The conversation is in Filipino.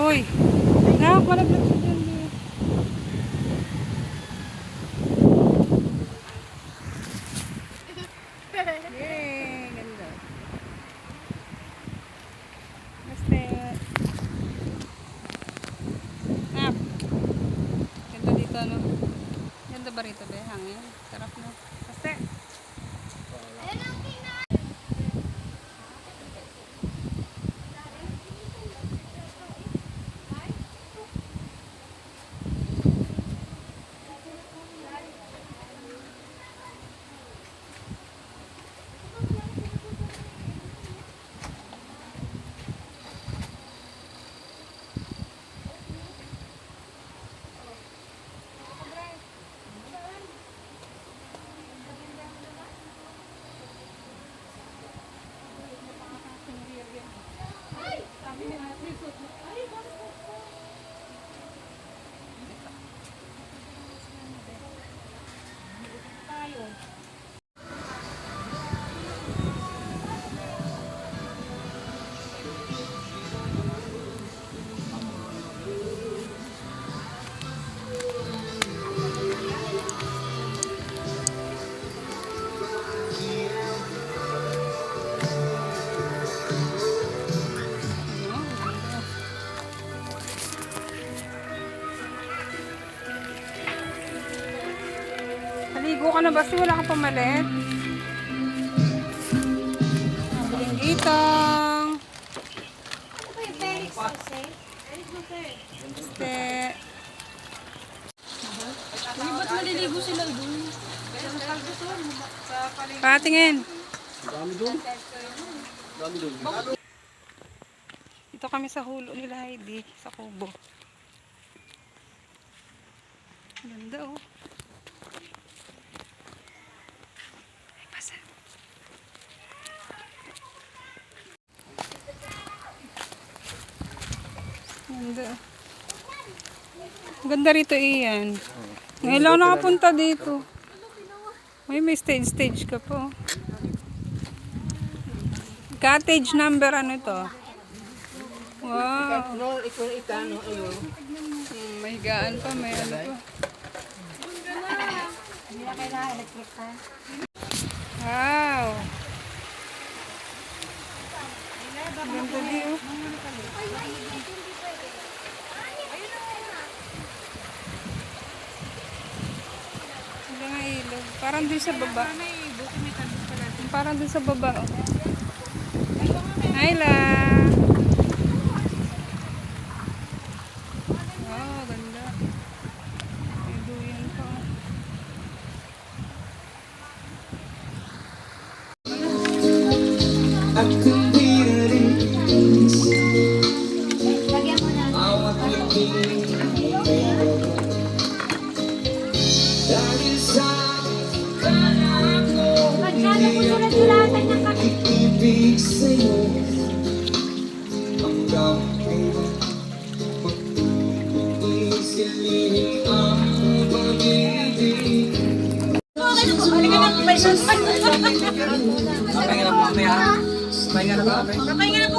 Uy. Nak, malaglag siya dyan. Yay, ganda. Basta. Nak. Ganda dito, no? Ganda ba rito, be? Hangin. Sarap, no? Basta. Naligo ka na ba? Wala kang pamalit. Bilinggitang. Ano ba yung Felix kasi? Este. Ba't maliligo sila doon? Patingin. Dito kami sa hulo nila Heidi. Sa kubo. Ganda oh. Ganda. Ganda rito iyan. Ngayon lang nakapunta dito. May stage ka po. Cottage number ano to? Wow. May higaan pa, may ano pa. Hindi na kailangan electric fan. Wow. Ganda dito. Wala nga ilog. Parang dun sa baba. Parang dun sa baba. Oh. Hyla. Wow, ganda. May duyan pa. Lagyan mo na. Pagkala po sulat-sulatan ng kami. Papahinga na po.